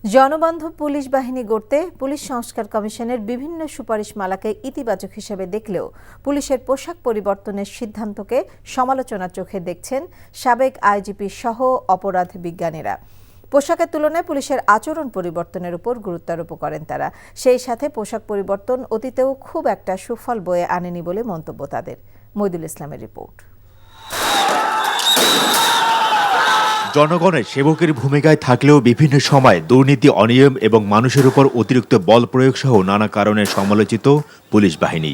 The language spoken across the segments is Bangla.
জনবান্ধব পুলিশ বাহিনী গড়তে পুলিশ সংস্কার কমিশনের বিভিন্ন সুপারিশমালাকে ইতিবাচক হিসেবে দেখলেও পুলিশের পোশাক পরিবর্তনের সিদ্ধান্তকে সমালোচনার চোখে দেখছেন সাবেক আইজিপি সহ অপরাধ বিজ্ঞানীরা। পোশাকের তুলনায় পুলিশের আচরণ পরিবর্তনের উপর গুরুত্ব আরোপ করেন তারা। সেই সাথে পোশাক পরিবর্তন অতীতেও খুব একটা সুফল বয়ে আনেনি বলে মন্তব্য তাদের। মইদুল ইসলামের রিপোর্ট। জনগণের সেবকের ভূমিকায় থাকলেও বিভিন্ন সময় দুর্নীতি, অনিয়ম এবং মানুষের উপর অতিরিক্ত বল প্রয়োগ সহ নানা কারণে সমালোচিত পুলিশ বাহিনী।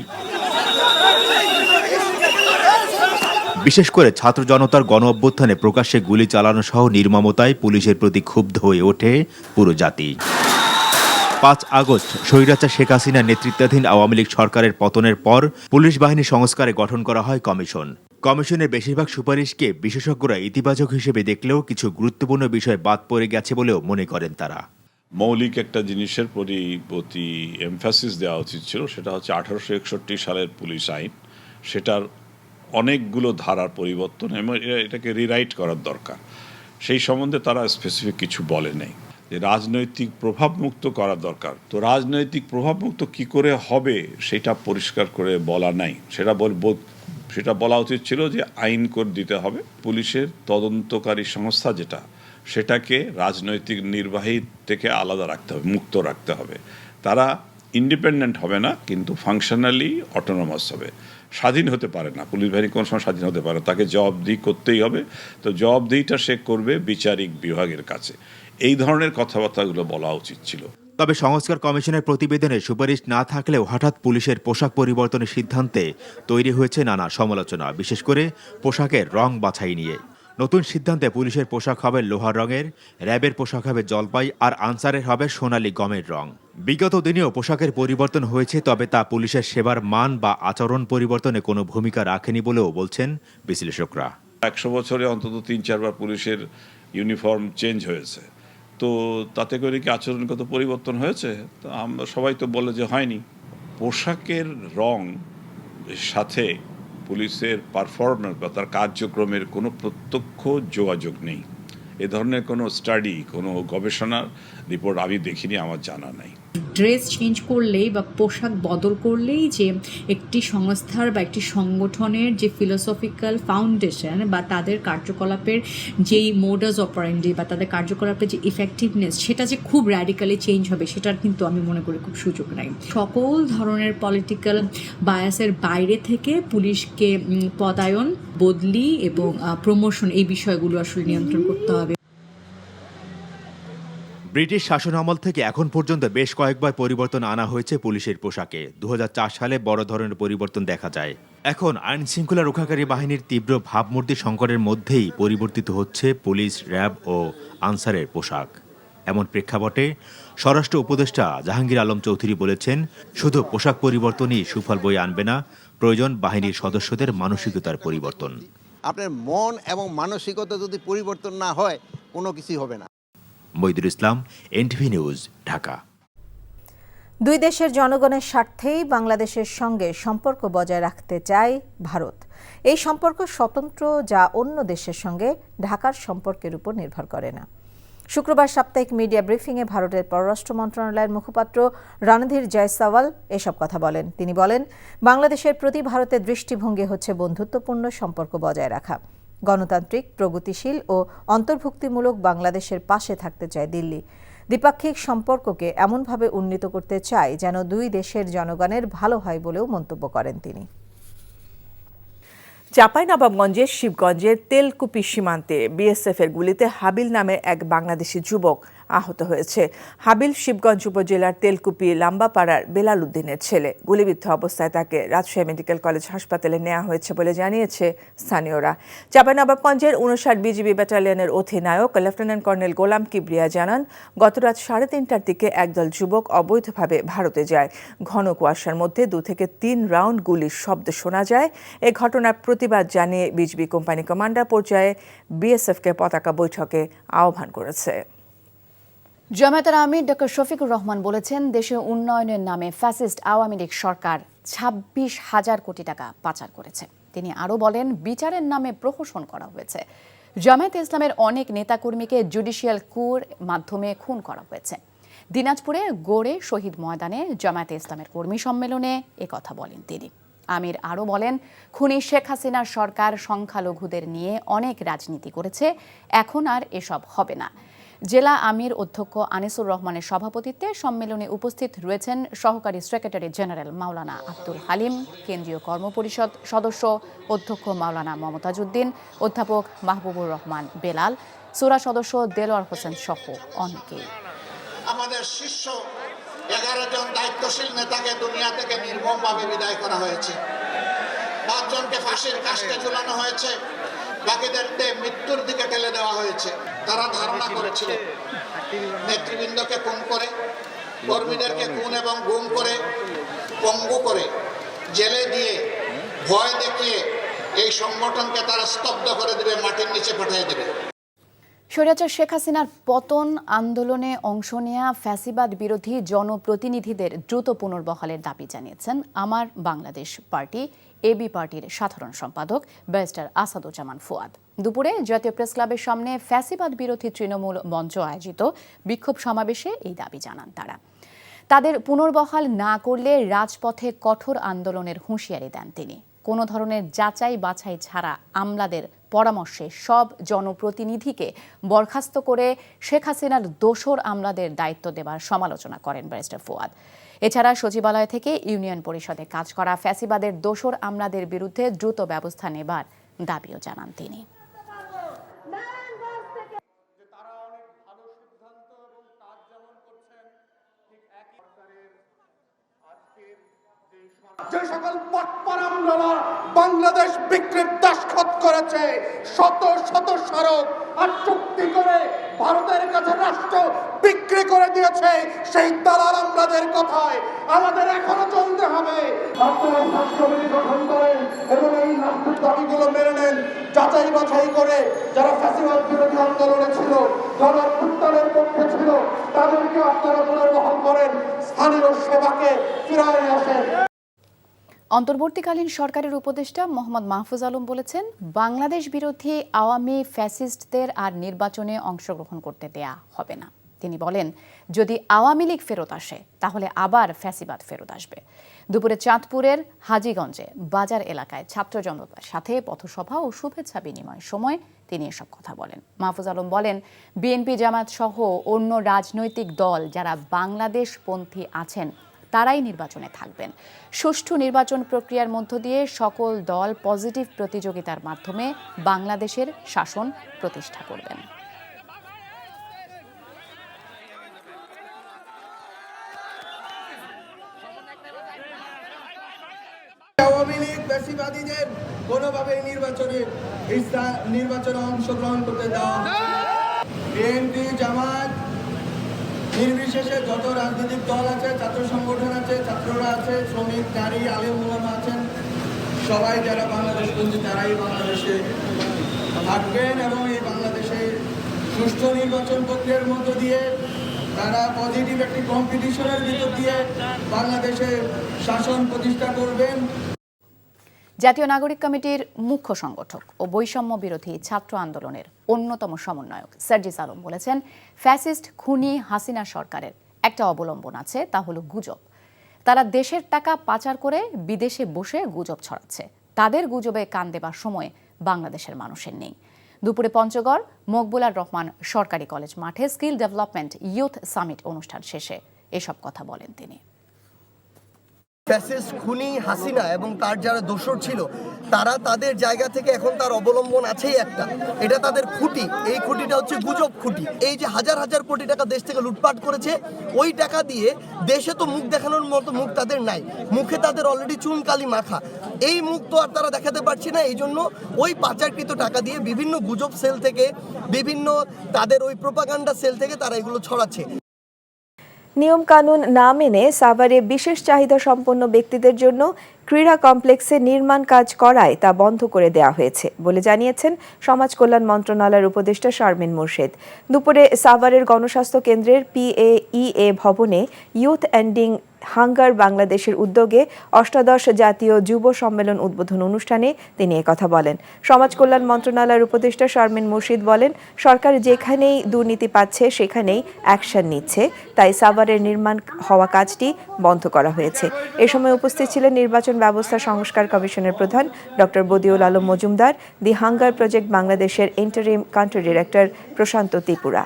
বিশেষ করে ছাত্র জনতার গণ অভ্যুত্থানে প্রকাশ্যে গুলি চালানো সহ নির্মমতায় পুলিশের প্রতি ক্ষুব্ধ হয়ে ওঠে পুরো জাতি। ৫ আগস্ট স্বৈরাচার শেখ হাসিনার নেতৃত্বাধীন আওয়ামী লীগ সরকারের পতনের পর পুলিশ বাহিনী সংস্কারে গঠন করা হয় কমিশন। কমিশনের বেশিরভাগ সুপারিশকে বিশেষজ্ঞরা ইতিবাচক হিসেবে দেখলেও কিছু গুরুত্বপূর্ণ বিষয় বাদ পড়ে গেছে বলেও মনে করেন তারা। মৌলিক একটা জিনিসের প্রতি এমফাসিস দেওয়া উচিত ছিল, সেটা হচ্ছে 1861 সালের পুলিশ আইন। সেটার অনেকগুলো ধারার পরিবর্তন এবং এটাকে রিরাইট করার দরকার। সেই সম্বন্ধে তারা স্পেসিফিক কিছু বলে নেই। যে রাজনৈতিক প্রভাবমুক্ত করা দরকার, তো রাজনৈতিক প্রভাবমুক্ত কি করে হবে সেটা পরিষ্কার করে বলা নাই। সেটা বলা উচিত ছিল যে আইন করে দিতে হবে। পুলিশের তদন্তকারী সংস্থা যেটা, সেটাকে রাজনৈতিক নির্বাহী থেকে আলাদা রাখতে হবে, মুক্ত রাখতে হবে। তারা ইন্ডিপেন্ডেন্ট হবে না, কিন্তু ফাংশনালি অটোনমাস হবে। স্বাধীন হতে পারে না, পুলিশ বাহিনী কোনো সময় স্বাধীন হতে পারে না, তাকে জবাবদিহি করতেই হবে। তো জবাবদিহিটা সে করবে বিচারিক বিভাগের কাছে। এই ধরনের কথাবার্তাগুলো বলা উচিত ছিল। তবে সংস্কার কমিশনের প্রতিবেদনে সুপারিশ না থাকলেও হঠাৎ পুলিশের পোশাক পরিবর্তনের সিদ্ধান্তে তৈরি হয়েছে নানা সমালোচনা, বিশেষ করে পোশাকের রং বাছাই নিয়ে। নতুন সিদ্ধান্তে পুলিশের পোশাক হবে লোহার রঙের, র্যাবের পোশাক হবে জলপাই, আর আনসারের হবে সোনালী গমের রং। বিগত দিনেও পোশাকের পরিবর্তন হয়েছে, তবে তা পুলিশের সেবার মান বা আচরণ পরিবর্তনে কোনো ভূমিকা রাখেনি বলেও বলছেন বিশ্লেষকরা। 100 বছরে অন্তত 3-4 বার পুলিশের ইউনিফর্ম চেঞ্জ হয়েছে, তো তাতে করে কি আচরণগত পরিবর্তন হয়েছে? তো আমরা সবাই তো বলে যে হয়নি। পোশাকের রং সাথে পুলিশের পারফরমেন্স বা তার কার্যক্রমের কোনো প্রত্যক্ষ যোগাযোগ নেই। এ ধরনের কোনো স্টাডি, কোনো গবেষণার রিপোর্ট আমি দেখিনি, আমার জানা নাই। ড্রেস চেঞ্জ করলেই বা পোশাক বদল করলেই যে একটি সংস্থার বা একটি সংগঠনের যে ফিলোসফিক্যাল ফাউন্ডেশন বা তাদের কার্যকলাপের যেই মোডাস অপারেন্ডি বা তাদের কার্যকলাপের যে ইফেক্টিভনেস, সেটা যে খুব র্যাডিক্যালি চেঞ্জ হবে, সেটার কিন্তু আমি মনে করি খুব সুযোগ নাই। সকল ধরনের পলিটিক্যাল বায়াসের বাইরে থেকে পুলিশকে পদায়ন, বদলি এবং প্রমোশন, এই বিষয়গুলো আসলে নিয়ন্ত্রণ করতে হবে। ব্রিটিশ শাসনামল থেকে এখন পর্যন্ত বেশ কয়েকবার পরিবর্তন আনা হয়েছে পুলিশের পোশাকে। 2004 সালে বড় ধরনের পরিবর্তন দেখা যায়। এখন আইন শৃঙ্খলা রক্ষাকারী বাহিনীর তীব্র ভাবমূর্তি সংকটের মধ্যেই পরিবর্তিত হচ্ছে পুলিশ, র্যাব ও আনসারের পোশাক। এমন প্রেক্ষাপটে স্বরাষ্ট্র উপদেষ্টা জাহাঙ্গীর আলম চৌধুরী বলেছেন, শুধু পোশাক পরিবর্তনই সুফল বয়ে আনবে না, প্রয়োজন বাহিনীর সদস্যদের মানসিকতার পরিবর্তন। আপনার মন এবং মানসিকতা যদি পরিবর্তন না হয়, কোনো কিছুই হবে না। মইদুল ইসলাম, এনটিভি নিউজ, ঢাকা। দুই দেশের জনগণের স্বার্থেই বাংলাদেশের সঙ্গে সম্পর্ক বজায় রাখতে চায় ভারত। এই সম্পর্ক স্বতন্ত্র, যা অন্য দেশের সঙ্গে ঢাকার সম্পর্কের উপর নির্ভর করে না। শুক্রবার সাপ্তাহিক মিডিয়া ব্রিফিংয়ে ভারতের পররাষ্ট্র মন্ত্রণালয়ের মুখপাত্র রণধীর জয়সওয়াল এসব কথা বলেন। তিনি বলেন, বাংলাদেশের প্রতি ভারতের দৃষ্টিভঙ্গি হচ্ছে বন্ধুত্বপূর্ণ সম্পর্ক বজায় রাখা। গণতান্ত্রিক, প্রগতিশীল ও অন্তর্ভুক্তিমূলক বাংলাদেশের পাশে থাকতে চায় দিল্লি। দ্বিপাক্ষিক সম্পর্ককে এমনভাবে উন্নীত করতে চায় যেন দুই দেশের জনগণের ভালো হয় বলেও মন্তব্য করেন তিনি। চাঁপাইনবাবগঞ্জের শিবগঞ্জের তেলকুপি সীমান্তে বিএসএফের গুলিতে হাবিল নামে এক বাংলাদেশি যুবক আহত হয়েছে। হাবিল শিবগঞ্জ উপজেলার তেলকুপি লাম্বাপাড়ার বেলাল উদ্দিনের ছেলে। গুলিবিদ্ধ অবস্থায় তাকে রাজশাহী মেডিকেল কলেজ হাসপাতালে নেওয়া হয়েছে বলে জানিয়েছে স্থানীয়রা। চাঁপাইনবাবগঞ্জের 59 বিজিবি ব্যাটালিয়নের অধিনায়ক লেফটেন্যান্ট কর্নেল গোলাম কিবরিয়া জানান, গতরাত 3:30টার দিকে একদল যুবক অবৈধভাবে ভারতে যায়। ঘন কুয়াশার মধ্যে 2 থেকে 3 রাউন্ড গুলির শব্দ শোনা যায়। এ ঘটনার প্রতিবাদ জানিয়ে বিজিবি কোম্পানি কমান্ডার পর্যায়ে বিএসএফকে পতাকা বৈঠকে আহ্বান করেছে। জামায়াতের আমির ডক্টর শফিকুর রহমান বলেছেন, দেশে উন্নয়নের নামে ফ্যাসিস্ট আওয়ামী লীগ সরকার 26,000 কোটি টাকা পাচার করেছে। তিনি আরও বলেন, বিচারের নামে প্রহসন করা হয়েছে। জামায়াতে ইসলামের অনেক নেতাকর্মীকে জুডিশিয়াল কুর মাধ্যমে খুন করা হয়েছে। দিনাজপুরে গড়ে শহীদ ময়দানে জামায়াতে ইসলামের কর্মী সম্মেলনে একথা বলেন তিনি। আমির আরও বলেন, খুনি শেখ হাসিনার সরকার সংখ্যালঘুদের নিয়ে অনেক রাজনীতি করেছে, এখন আর এসব হবে না। জেলা আমির অধ্যক্ষ আনিসুর রহমানের সভাপতিত্বে সম্মেলনে উপস্থিত রয়েছেন সহকারী সেক্রেটারি জেনারেল মাওলানা আব্দুল হালিম, কেন্দ্রীয় কর্মপরিষদ সদস্য অধ্যক্ষ মাওলানা মমতাজউদ্দিন, অধ্যাপক মাহবুবুর রহমান বেলাল, সুরা সদস্য দেলোয়ার হোসেন সহ অনেকেই। আমাদের শীর্ষ 11 জন দায়িত্বশীল নেতাকে দুনিয়া থেকে নির্মমভাবে বিদায় করা হয়েছে। 5 জনকে ফাঁসির কাস্টে ঝুলানো হয়েছে, বাকিদেরকে মৃত্যুর দিকে ঠেলে দেওয়া হয়েছে। তারা ধারণা করেছিল নেতৃবৃন্দকে খুন করে, কর্মীদেরকে খুন এবং গুম করে, পঙ্গু করে, জেলে দিয়ে, ভয় দেখিয়ে এই সংগঠনকে তারা স্তব্ধ করে দেবে, মাটির নিচে পাঠিয়ে দেবে। স্বৈরাচার শেখ হাসিনার পতন আন্দোলনে অংশ নেওয়া ফ্যাসিবাদ বিরোধী জনপ্রতিনিধিদের দ্রুত পুনর্বহালের দাবি জানিয়েছেন আমার বাংলাদেশ পার্টি এবি পার্টির সাধারণ সম্পাদক ব্যারিস্টার আসাদুজ্জামান ফুয়াদ। দুপুরে জাতীয় প্রেস ক্লাবের সামনে ফ্যাসিবাদ বিরোধী তৃণমূল মঞ্চ আয়োজিত বিক্ষোভ সমাবেশে এই দাবি জানান তারা। তাদের পুনর্বহাল না করলে রাজপথে কঠোর আন্দোলনের হুঁশিয়ারি দেন তিনি। কোনো ধরনের যাচাই বাছাই ছাড়া আমলাদের পরামর্শে সব জনপ্রতিনিধিকে বরখাস্ত করে শেখ হাসিনার দোসর আমলাদের দায়িত্ব দেবার সমালোচনা করেন ব্যারিস্টার ফুয়াদ। এছাড়া সচিবালয় থেকে ইউনিয়ন পরিষদে কাজ করা ফ্যাসিবাদের দোসর আমলাদের বিরুদ্ধে দ্রুত ব্যবস্থা নেবার দাবিও জানান তিনি। যে সকল পটপর আমলারা বাংলাদেশ বিক্রির দাসখত করেছে, শত শত সড়ক আর চুক্তি করে ভারতের কাছে রাষ্ট্র বিক্রি করে দিয়েছে, সেই দালাল আমলাদের কথায় আমাদের এখনো চলতে হবে। আপনারা রাষ্ট্রপতি গঠন করেন এবং এই নাগরিক দাবিগুলো মেনে নেন, যাচাই বাছাই করে যারা ফ্যাসিবাদ বিরোধী আন্দোলনে ছিল, গণঅভ্যুত্থানের পক্ষে ছিল, তাদেরকে আপনারা পুনর্বহাল করেন, স্থানীয় সেবাকে ফিরিয়ে আসেন। অন্তর্বর্তীকালীন সরকারের উপদেষ্টা মোহাম্মদ মাহফুজ আলম বলেছেন, বাংলাদেশ বিরোধী আওয়ামী ফ্যাসিস্টদের আর নির্বাচনে অংশগ্রহণ করতে দেয়া হবে না। তিনি বলেন, যদি আওয়ামী লীগ ফেরত আসে তাহলে আবার ফ্যাসিবাদ ফেরত আসবে। দুপুরে চাঁদপুরের হাজীগঞ্জে বাজার এলাকায় ছাত্র জনতার সাথে পথসভা ও শুভেচ্ছা বিনিময়ের সময় তিনি এসব কথা বলেন। মাহফুজ আলম বলেন, বিএনপি জামায়াত সহ অন্য রাজনৈতিক দল যারা বাংলাদেশপন্থী আছেন তারাই নির্বাচনে থাকবেন। সুষ্ঠু নির্বাচন প্রক্রিয়ার মধ্য দিয়ে সকল দল পজিটিভ প্রতিযোগিতার মাধ্যমে বাংলাদেশের শাসন প্রতিষ্ঠা করবেন। আওয়ামী লীগ ফ্যাসিবাদীদের কোনোভাবেই নির্বাচনে অংশগ্রহণ করতে দেওয়া হবে না। বিএনপি জামাত নির্বিশেষে যত রাজনৈতিক দল আছে, ছাত্র সংগঠন আছে, ছাত্ররা আছে, শ্রমিক, নারী, আলেম ওলামা আছেন, সবাই যারা বাংলাদেশ বন্ধু তারাই বাংলাদেশে থাকবেন এবং এই বাংলাদেশে সুষ্ঠু নির্বাচন প্রক্রিয়ার মধ্য দিয়ে তারা পজিটিভ একটি কম্পিটিশনের ভিতর দিয়ে বাংলাদেশে শাসন প্রতিষ্ঠা করবেন। জাতীয় নাগরিক কমিটির মুখ্য সংগঠক ও বৈষম্য বিরোধী ছাত্র আন্দোলনের অন্যতম সমন্বয়ক সার্জিস আলম বলেছেন, ফ্যাসিস্ট খুনি হাসিনা সরকারের একটা অবলম্বন আছে, তা হলো গুজব। তারা দেশের টাকা পাচার করে বিদেশে বসে গুজব ছড়াচ্ছে। তাদের গুজবে কান দেবার সময় বাংলাদেশের মানুষের নেই। দুপুরে পঞ্চগড় মকবুলার রহমান সরকারি কলেজ মাঠে স্কিল ডেভেলপমেন্ট ইউথ সামিট অনুষ্ঠান শেষে এসব কথা বলেন তিনি। ফ্যাসিস্ট খুনি হাসিনা এবং তার যারা দোসর ছিল তারা তাদের জায়গা থেকে এখন তার অবলম্বন আছেই একটা, এটা তাদের খুঁটি। এই খুঁটিটা হচ্ছে গুজব খুঁটি। এই যে হাজার হাজার কোটি টাকা দেশ থেকে লুটপাট করেছে, ওই টাকা দিয়ে দেশে তো মুখ দেখানোর মতো মুখ তাদের নাই, মুখে তাদের অলরেডি চুনকালি মাখা। এই মুখ তো আর তারা দেখাতে পারছে না। এই জন্য ওই পাচারকৃত টাকা দিয়ে বিভিন্ন গুজব সেল থেকে, বিভিন্ন তাদের ওই প্রোপাগান্ডা সেল থেকে তারা এগুলো ছড়াচ্ছে। নিয়মকানুন না মেনে সাভারে বিশেষ চাহিদা সম্পন্ন ব্যক্তিদের জন্য ক্রীড়া কমপ্লেক্সে নির্মাণ কাজ করায় তা বন্ধ করে দেওয়া হয়েছে বলে জানিয়েছেন সমাজ কল্যাণ মন্ত্রণালয়ের উপদেষ্টা শারমিন মুর্শেদ। দুপুরে সাভারের গণস্বাস্থ্য কেন্দ্রের PAEA ভবনে ইউথ এন্ডিং হাঙ্গার বাংলাদেশের উদ্যোগে অষ্টাদশ জাতীয় যুব সম্মেলন উদ্বোধন অনুষ্ঠানে তিনি একথা বলেন। সমাজ কল্যাণ মন্ত্রণালয়ের উপদেষ্টা শারমিন মুর্শিদ বলেন, সরকার যেখানেই দুর্নীতি পাচ্ছে সেখানেই অ্যাকশন নিচ্ছে, তাই সাভারের নির্মাণ হওয়া কাজটি বন্ধ করা হয়েছে। এ সময় উপস্থিত ছিলেন নির্বাচন ব্যবস্থা সংস্কার কমিশনের প্রধান ডক্টর বদিউল আলম মজুমদার, দি হাঙ্গার প্রজেক্ট বাংলাদেশের ইন্টারিম কান্ট্রি ডিরেক্টর প্রশান্ত ত্রিপুরা।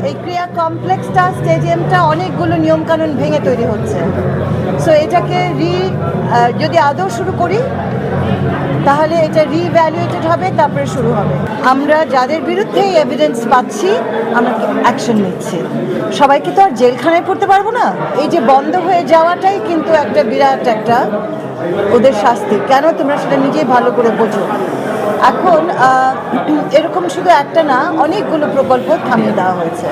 এই ক্রিয়া কমপ্লেক্সটা স্টেডিয়ামটা অনেকগুলো নিয়মকানুন ভেঙে তৈরি হচ্ছে। সো এটাকে যদি আদৌ শুরু করি তাহলে এটা রিভ্যালুয়েটেড হবে, তারপরে শুরু হবে। আমরা যাদের বিরুদ্ধে এভিডেন্স পাচ্ছি আমরা অ্যাকশন নিচ্ছি। সবাইকে তো আর জেলখানায় পড়তে পারবো না। এই যে বন্ধ হয়ে যাওয়াটাই কিন্তু একটা বিরাট একটা ওদের শাস্তি। কেন তোমরা সেটা নিজেই ভালো করে বোঝো। এখন এরকম শুধু একটা না, অনেকগুলো প্রকল্প থামিয়ে দেওয়া হয়েছে।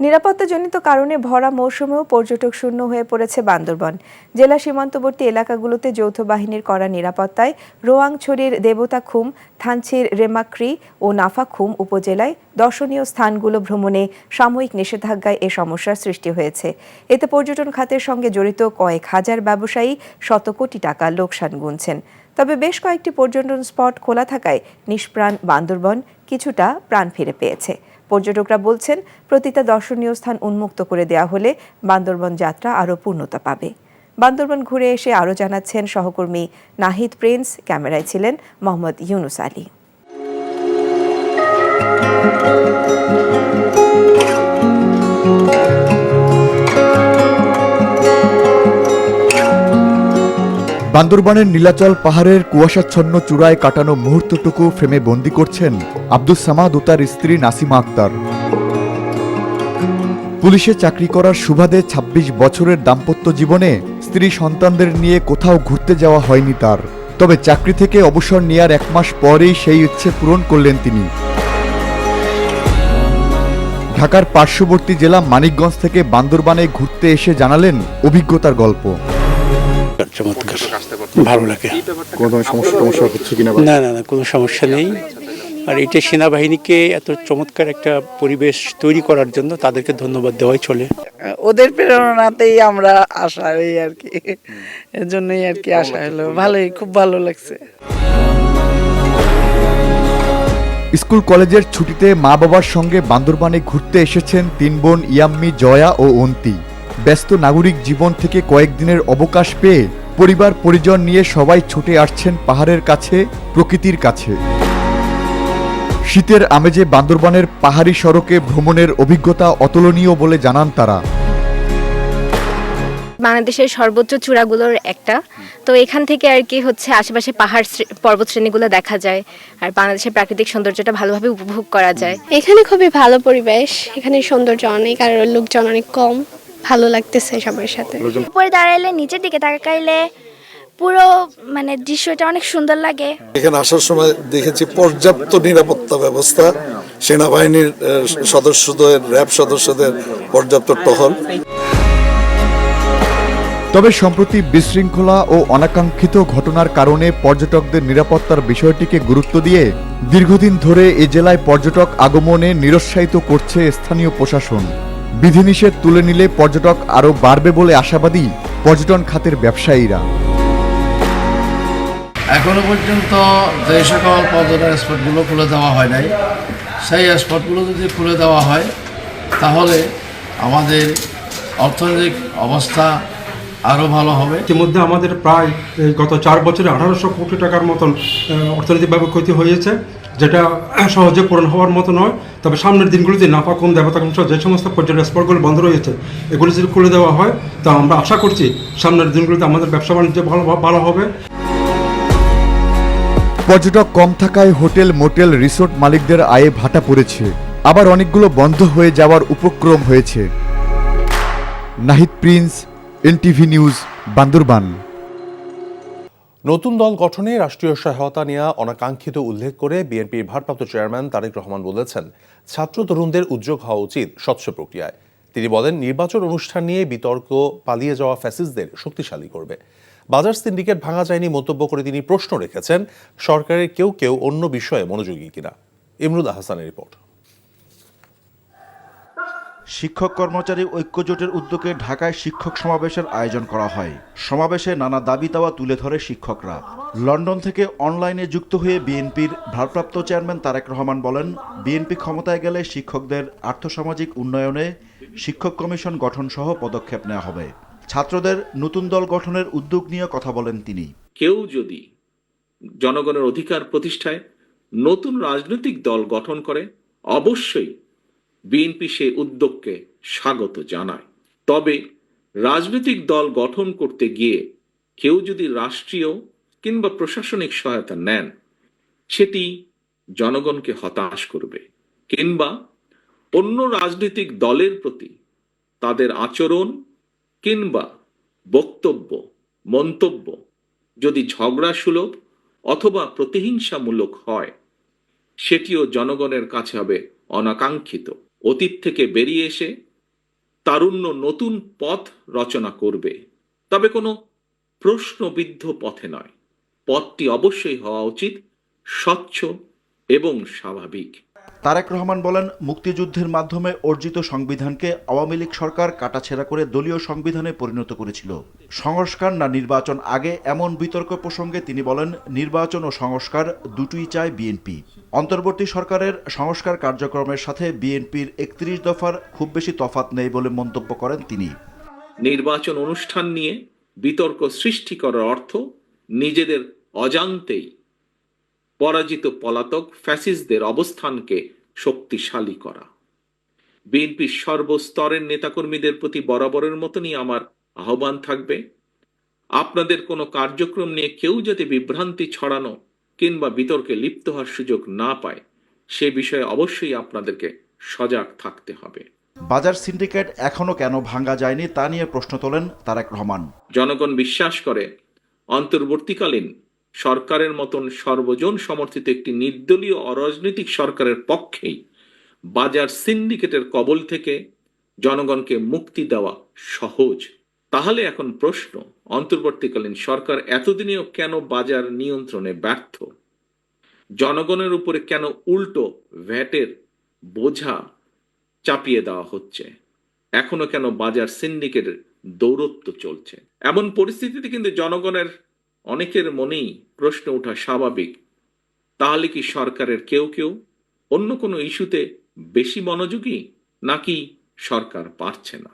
নিরাপত্তাজনিত কারণে ভরা মৌসুমেও পর্যটক শূন্য হয়ে পড়েছে বান্দরবান। জেলা সীমান্তবর্তী এলাকাগুলোতে যৌথ বাহিনীর কড়া নিরাপত্তায় রোয়াংছড়ির দেবতাখুম, থানচির রেমাক্রি ও নাফাখুম উপজেলায় দর্শনীয় স্থানগুলো ভ্রমণে সাময়িক নিষেধাজ্ঞায় এ সমস্যার সৃষ্টি হয়েছে। এতে পর্যটন খাতের সঙ্গে জড়িত কয়েক হাজার ব্যবসায়ী শত কোটি টাকা লোকসান গুনছেন। তবে বেশ কয়েকটি পর্যটন স্পট খোলা থাকায় নিষ্প্রাণ বান্দরবান কিছুটা প্রাণ ফিরে পেয়েছে। পর্যটকরা বলছেন, প্রতিটা দর্শনীয় স্থান উন্মুক্ত করে দেওয়া হলে বান্দরবান যাত্রা আরও পূর্ণতা পাবে। বান্দরবান ঘুরে এসে আরও জানাচ্ছেন সহকর্মী নাহিদ প্রিন্স, ক্যামেরায় ছিলেন মোহাম্মদ ইউনুস আলী। বান্দরবানের নীলাচল পাহাড়ের কুয়াশাচ্ছন্ন চূড়ায় কাটানো মুহূর্তটুকু ফ্রেমে বন্দি করছেন আব্দুস সামাদ ও তার স্ত্রী নাসিমা আক্তার। পুলিশে চাকরি করার সুবাদে ২৬ বছরের দাম্পত্য জীবনে স্ত্রী সন্তানদের নিয়ে কোথাও ঘুরতে যাওয়া হয়নি তার। তবে চাকরি থেকে অবসর নেয়ার ১ মাস পরেই সেই ইচ্ছে পূরণ করলেন তিনি। ঢাকার পার্শ্ববর্তী জেলা মানিকগঞ্জ থেকে বান্দরবানে ঘুরতে এসে জানালেন অভিজ্ঞতার গল্প। চমৎকার, ভালো লাগে। কোনো সমস্যা হচ্ছে কিনা? না না না, কোনো সমস্যা নেই। আর এটা সেনাবাহিনীকে এত চমৎকার একটা পরিবেশ তৈরি করার জন্য তাদেরকে ধন্যবাদ দেওয়াই চলে। ওদের প্রেরণাতেই আমরা আসা, এই আর কি, এর জন্যই আর কি আসা হলো। ভালোই, খুব ভালো লাগছে। স্কুল কলেজের ছুটিতে মা বাবার সঙ্গে বান্দরবানে ঘুরতে এসেছেন ৩ বোন ইয়াম্মি, জয়া ও অন্তি। ব্যস্ত নাগরিক জীবন থেকে কয়েকদিনের অবকাশ পেয়ে পরিবার পরিজন নিয়ে সবাই ছুটে আসছেন পাহাড়ের কাছে, প্রকৃতির কাছে। শীতের আমেজে বান্দরবানের পাহাড়ি সড়কে ভ্রমণের অভিজ্ঞতা অতুলনীয় বলে জানান তারা। বাংলাদেশের সর্বোচ্চ চূড়াগুলোর একটা, তো এখান থেকে আর কি হচ্ছে আশেপাশে পাহাড় পর্বত শ্রেণীগুলো দেখা যায় আর বাংলাদেশের প্রাকৃতিক সৌন্দর্যটা ভালোভাবে উপভোগ করা যায়। এখানে খুবই ভালো পরিবেশ, এখানে সৌন্দর্য অনেক আর লোকজন অনেক কম, ভালো লাগতেছে সবার সাথে। উপরে দাঁড়াইলে নিচের দিকে তাকাইলে পুরো মানে দৃশ্যটা অনেক সুন্দর লাগে। এখানে আসার সময় দেখেছি পর্যাপ্ত নিরাপত্তা ব্যবস্থা, সেনাবাহিনীর সদস্যদের, র্যাব সদস্যদের পর্যাপ্ত টহল। তবে সম্প্রতি বিশৃঙ্খলা ও অনাকাঙ্ক্ষিত ঘটনার কারণে পর্যটকদের নিরাপত্তার বিষয়টিকে গুরুত্ব দিয়ে দীর্ঘদিন ধরে এ জেলায় পর্যটক আগমনে নিরুৎসাহিত করছে স্থানীয় প্রশাসন। বিধিনিষেধ তুলে নিলে পর্যটক আরও বাড়বে বলে আশাবাদী পর্যটন খাতের ব্যবসায়ীরা। এখনো পর্যন্ত যে সকল পর্যটন স্পটগুলো খুলে দেওয়া হয় নাই, সেই স্পটগুলো যদি খুলে দেওয়া হয় তাহলে আমাদের অর্থনৈতিক অবস্থা আরও ভালো হবে। ইতিমধ্যে আমাদের প্রায় গত ৪ বছরে ১৮০০ কোটি টাকার মতন অর্থনৈতিকভাবে ক্ষতি হয়েছে, যেটা সহজে পূরণ হওয়ার মতো নয়। তবে সামনের দিনগুলোতে নাফাকুম, দেবতাকুম সহ যে সমস্ত পর্যটন স্পটগুলো বন্ধ রয়েছে এগুলো যদি খুলে দেওয়া হয় তা আমরা আশা করছি সামনের দিনগুলোতে আমাদের ব্যবসা বাণিজ্য ভালো হবে। পর্যটক কম থাকায় হোটেল, মোটেল, রিসোর্ট মালিকদের আয়ে ভাটা পড়েছে, আবার অনেকগুলো বন্ধ হয়ে যাওয়ার উপক্রম হয়েছে। Nahid Prince, NTV news, Bandarban. নতুন দল গঠনে রাষ্ট্রীয় সহায়তা নেওয়া অনাকাঙ্ক্ষিত উল্লেখ করে বিএনপির ভারপ্রাপ্ত চেয়ারম্যান তারেক রহমান বলেছেন, ছাত্র তরুণদের উদ্যোগ হওয়া উচিত স্বচ্ছ প্রক্রিয়ায়। তিনি বলেন, নির্বাচন অনুষ্ঠান নিয়ে বিতর্ক পালিয়ে যাওয়া ফ্যাসিস্টদের শক্তিশালী করবে। বাজার সিন্ডিকেট ভাঙা যায়নি মন্তব্য করে তিনি প্রশ্ন রেখেছেন, সরকারের কেউ কেউ অন্য বিষয়ে মনোযোগী কিনা। ইমরুল আহসানের রিপোর্ট। শিক্ষক কর্মচারী ঐক্যজোটের উদ্যোগে ঢাকায় শিক্ষক সমাবেশের আয়োজন করা হয়। সমাবেশে নানা দাবি দাওয়া তুলে ধরে শিক্ষকরা। লন্ডন থেকে অনলাইনে যুক্ত হয়ে বিএনপির ভারপ্রাপ্ত চেয়ারম্যান তারেক রহমান বলেন, বিএনপি ক্ষমতায় গেলে শিক্ষকদের আর্থসামাজিক উন্নয়নে শিক্ষক কমিশন গঠন সহ পদক্ষেপ নেওয়া হবে। ছাত্রদের নতুন দল গঠনের উদ্যোগ নিয়ে কথা বলেন তিনি। কেউ যদি জনগণের অধিকার প্রতিষ্ঠায় নতুন রাজনৈতিক দল গঠন করে, অবশ্যই বিএনপি সেই উদ্যোগকে স্বাগত জানায়। তবে রাজনৈতিক দল গঠন করতে গিয়ে কেউ যদি রাষ্ট্রীয় কিংবা প্রশাসনিক সহায়তা নেন, সেটি জনগণকে হতাশ করবে, কিংবা অন্য রাজনৈতিক দলের প্রতি তাদের আচরণ কিংবা বক্তব্য মন্তব্য যদি ঝগড়া সুলভ অথবা প্রতিহিংসামূলক হয়, সেটিও জনগণের কাছে হবে অনাকাঙ্ক্ষিত। অতীত থেকে বেরিয়ে এসে তারুণ্য নতুন পথ রচনা করবে, তবে কোনো প্রশ্নবিদ্ধ পথে নয়। পথটি অবশ্যই হওয়া উচিত স্বচ্ছ এবং স্বাভাবিক। তারেক রহমান বলেন, মুক্তিযুদ্ধের মাধ্যমে অর্জিত সংবিধানকে আওয়ামী লীগ সরকার কাটাছেঁড়া করে দলীয় সংবিধানে পরিণত করেছিল। সংস্কার না নির্বাচন আগে, এমন বিতর্ক প্রসঙ্গে তিনি বলেন, নির্বাচন ও সংস্কার দুটোই চায় বিএনপি। অন্তর্বর্তী সরকারের সংস্কার কার্যক্রমের সাথে বিএনপির ৩১ দফার খুব বেশি তফাৎ নেই বলে মন্তব্য করেন তিনি। নির্বাচন অনুষ্ঠান নিয়ে বিতর্ক সৃষ্টি করার অর্থ নিজেদের অজান্তেই পরাজিত পলাতক ফ্যাসিস্টদের অবস্থানকে শক্তিশালী করা। বিএনপির সর্বস্তরের নেতাকর্মীদের প্রতি বরাবরের মতনই আমার আহ্বান থাকবে, আপনাদের কোনো কার্যক্রম নিয়ে কেউ যাতে বিভ্রান্তি ছড়ানো কিংবা বিতর্কে লিপ্ত হওয়ার সুযোগ না পায়, সে বিষয়ে অবশ্যই আপনাদেরকে সজাগ থাকতে হবে। বাজার সিন্ডিকেট এখনো কেন ভাঙা যায়নি তা নিয়ে প্রশ্ন তোলেন তারেক রহমান। জনগণ বিশ্বাস করে অন্তর্বর্তীকালীন সরকারের মতন সর্বজন সমর্থিত একটি নির্দলীয় অরাজনৈতিক সরকারের পক্ষেই বাজার সিন্ডিকেটের কবল থেকে জনগণকে মুক্তি দেওয়া সহজ। তাহলে এখন প্রশ্ন, অন্তর্বর্তীকালীন সরকার এতদিনেও কেন বাজার নিয়ন্ত্রণে ব্যর্থ? জনগণের উপরে কেন উল্টো ভ্যাটের বোঝা চাপিয়ে দেওয়া হচ্ছে? এখনো কেন বাজার সিন্ডিকেটের দৌরত্ব চলছে? এমন পরিস্থিতিতে কিন্তু জনগণের অনেকের মনেই প্রশ্ন ওঠা স্বাভাবিক, তাহলে কি সরকারের কেউ কেউ অন্য কোনো ইস্যুতে বেশি মনোযোগী, নাকি সরকার পারছে না?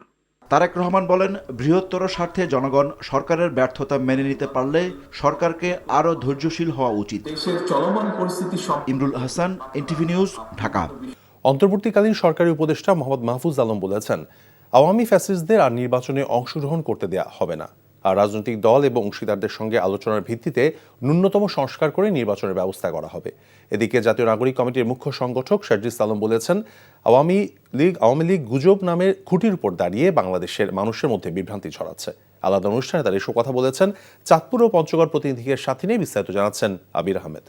তারেক রহমান বলেন, বৃহত্তর স্বার্থে জনগণ সরকারের ব্যর্থতা মেনে নিতে পারলে সরকারকে আরও ধৈর্যশীল হওয়া উচিত। Imrul Hasan, NTV news, Dhaka. অন্তর্বর্তীকালীন সরকারি উপদেষ্টা মোহাম্মদ মাহফুজ আলম বলেছেন, আওয়ামী ফ্যাসিস্টদের আর নির্বাচনে অংশগ্রহণ করতে দেয়া হবে না। আর রাজনৈতিক দল এবং অংশীদারদের সঙ্গে আলোচনার ভিত্তিতে ন্যূনতম সংস্কার করে নির্বাচনের ব্যবস্থা করা হবে। এদিকে জাতীয় নাগরিক কমিটির মুখ্য সংগঠক শারজিস আলম বলেছেন, আওয়ামী লীগ গুজব নামের খুঁটির উপর দাঁড়িয়ে বাংলাদেশের মানুষের মধ্যে বিভ্রান্তি ছড়াচ্ছে। আলাদা অনুষ্ঠানে তারা এসব কথা বলেছেন। চাঁদপুর ও পঞ্চগড় প্রতিনিধিদের সাথে নিয়ে বিস্তারিত জানাচ্ছেন আবির আহমেদ।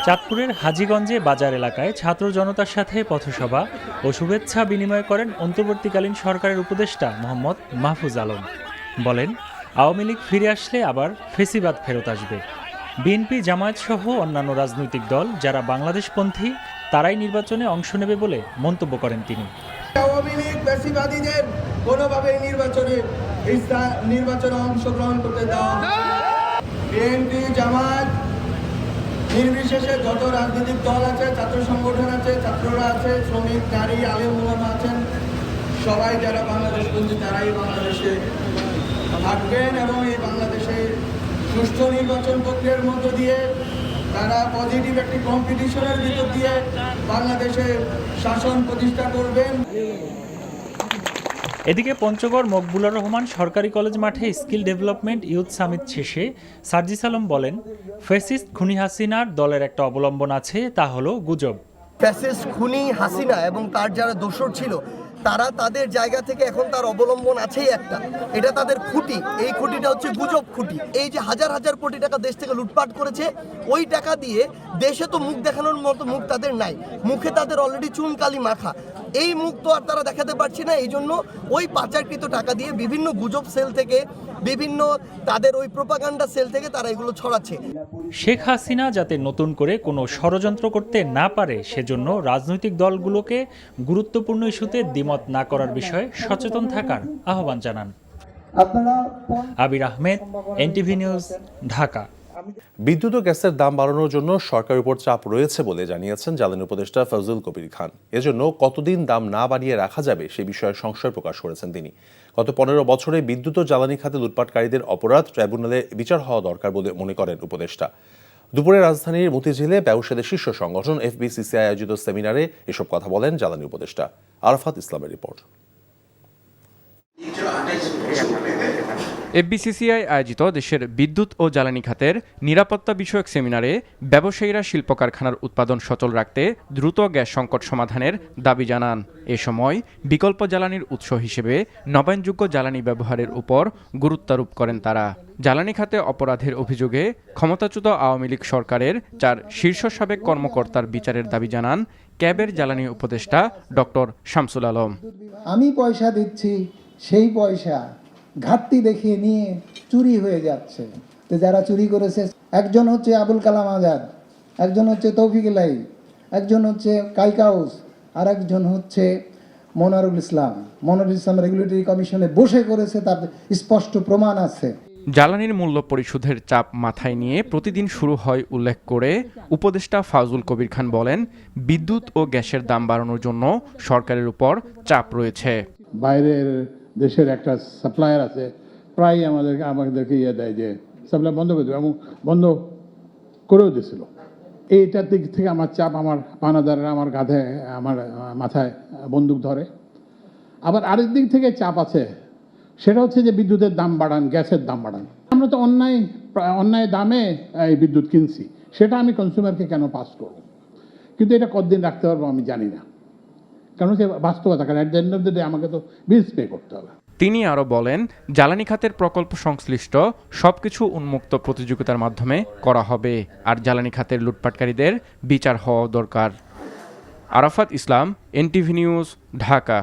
চাঁদপুরের হাজীগঞ্জে বাজার এলাকায় ছাত্র জনতার সাথে পথসভা ও শুভেচ্ছা বিনিময় করেন অন্তর্বর্তীকালীন সরকারের উপদেষ্টা মোহাম্মদ মাহফুজ আলম। বলেন, আওয়ামী লীগ ফিরে আসলে আবার ফেসিবাদ ফেরত আসবে। বিএনপি, জামায়াত সহ অন্যান্য রাজনৈতিক দল যারা বাংলাদেশপন্থী তারাই নির্বাচনে অংশ নেবে বলে মন্তব্য করেন তিনি। আওয়ামী লীগ ফ্যাসিবাদীদের কোনোভাবে নির্বাচনে অংশগ্রহণ করতে দেওয়া। বিএনপি, জামায়াত নির্বিশেষে যত রাজনৈতিক দল আছে, ছাত্র সংগঠন আছে, ছাত্ররা আছে, শ্রমিক, নারী, আলেম ওলামা আছেন, সবাই যারা বাংলাদেশপন্থী তারাই বাংলাদেশে থাকবেন এবং এই বাংলাদেশে সুষ্ঠু নির্বাচন প্রক্রিয়ার মধ্য দিয়ে তারা পজিটিভ একটি কম্পিটিশনের ভিতর দিয়ে বাংলাদেশে শাসন প্রতিষ্ঠা করবেন। এদিকে পঞ্চগড় মকবুলুর রহমান সরকারি কলেজ মাঠে স্কিল ডেভেলপমেন্ট ইউথ সামিট শেষে শারজিস আলম বলেন, ফ্যাসিস্ট খুনি হাসিনার দলের একটা অবলম্বন আছে, তা হলো গুজব। ফ্যাসিস্ট খুনি হাসিনা এবং তার যারা দোসর ছিল তারা তাদের জায়গা থেকে এখন তার অবলম্বন আছেই একটা, এটা তাদের খুঁটি। এই খুঁটিটা হচ্ছে গুজব খুঁটি। এই যে হাজার হাজার কোটি টাকা দেশ থেকে লুটপাট করেছে, ওই টাকা দিয়ে দেশে তো মুখ দেখানোর মতো মুখ তাদের নাই, মুখে তাদের অলরেডি চুনকালি মাখা। এই মুখ তো আর তারা দেখাতে পারছে না। এই জন্য ওই পাচারকৃত টাকা দিয়ে বিভিন্ন গুজব সেল থেকে, বিভিন্ন তাদের ওই প্রোপাগান্ডা সেল থেকে তারা এগুলো ছড়াচ্ছে। শেখ হাসিনা যাতে নতুন করে কোনো ষড়যন্ত্র করতে না পারে সেজন্য রাজনৈতিক দলগুলোকে গুরুত্বপূর্ণ ইস্যুতে দ্বিমত না করার বিষয়ে সচেতন থাকার আহ্বান জানান আবির আহমেদ, এনটিভি নিউজ, ঢাকা। বিদ্যুৎ ও গ্যাসের দাম বাড়ানোর জন্য সরকারের উপর চাপ রয়েছে বলে জানিয়েছেন জ্বালানি উপদেষ্টা ফজলুল কবির খান। এজন্য কতদিন দাম না বাড়িয়ে রাখা যাবে সে বিষয়ে সংশয় প্রকাশ করেছেন তিনি। গত 15 বছরে বিদ্যুৎ ও জ্বালানি খাতে লুটপাটকারীদের অপরাধ ট্রাইব্যুনালে বিচার হওয়া দরকার বলে মনে করেন উপদেষ্টা। দুপুরে রাজধানীর মতিঝিলে ব্যবসায়ীদের শীর্ষ সংগঠন FBCCI আয়োজিত সেমিনারে এসব কথা বলেন জ্বালানি উপদেষ্টা। আরাফাত ইসলামের রিপোর্ট। FBCCI আয়োজিত দেশের বিদ্যুৎ ও জ্বালানি খাতের নিরাপত্তা বিষয়ক সেমিনারে ব্যবসায়ীরা শিল্প কারখানার উৎপাদন সচল রাখতে দ্রুত গ্যাস সংকট সমাধানের দাবি জানান। এ সময় বিকল্প জ্বালানির উৎস হিসেবে নবায়নযোগ্য জ্বালানি ব্যবহারের উপর গুরুত্বারোপ করেন তারা। জ্বালানি খাতে অপরাধের অভিযোগে ক্ষমতাচ্যুত আওয়ামী লীগ সরকারের 4 শীর্ষ সাবেক কর্মকর্তার বিচারের দাবি জানান ক্যাবের জ্বালানি উপদেষ্টা ডক্টর শামসুল আলম। আমি পয়সা দিচ্ছি, সেই পয়সা ঘাটতি দেখিয়ে নিয়ে চুরি হয়ে যাচ্ছে। তো যারা চুরি করেছে একজন হচ্ছে আবুল কালাম আজাদ, একজন হচ্ছে তৌফিক ইলাই, একজন হচ্ছে কাইকাউস, আর একজন হচ্ছে মনারুল ইসলাম। মনারুল ইসলাম রেগুলেটরি কমিশনে বসে করেছে, তার স্পষ্ট প্রমাণ আছে। জ্বালানির মূল্য পরিশোধের চাপ মাথায় নিয়ে প্রতিদিন শুরু হয় উল্লেখ করে উপদেষ্টা ফজলুল কবির খান বলেন, বিদ্যুৎ ও গ্যাসের দাম বাড়ানোর জন্য সরকারের উপর চাপ রয়েছে। বাইরের দেশের একটা সাপ্লায়ার আছে, প্রায় আমাদেরকে দেয় যে সাপ্লাই বন্ধ করে দেবে, এবং বন্ধ করেও দিয়েছিল। এইটার দিক থেকে আমার চাপ, আমার পানাদাররা আমার কাঁধে, আমার মাথায় বন্দুক ধরে। আবার আরেক দিক থেকে চাপ আছে, সেটা হচ্ছে যে বিদ্যুতের দাম বাড়ান, গ্যাসের দাম বাড়ান। আমরা তো অন্যায় দামে এই বিদ্যুৎ কিনছি, সেটা আমি কনজিউমারকে কেন পাস করব? কিন্তু এটা কতদিন রাখতে পারবো আমি জানি না, কারণ সে বাস্তবতা, কারণ at the end of the day আমাকে তো বিলস পে করতে হবে। তিনি আরও বলেন, জ্বালানি খাতের প্রকল্প সংশ্লিষ্ট সবকিছু উন্মুক্ত প্রতিযোগিতার মাধ্যমে করা হবে, আর জ্বালানি খাতের লুটপাটকারীদের বিচার হওয়া দরকার। আরাফাত ইসলাম, এনটিভি নিউজ, ঢাকা।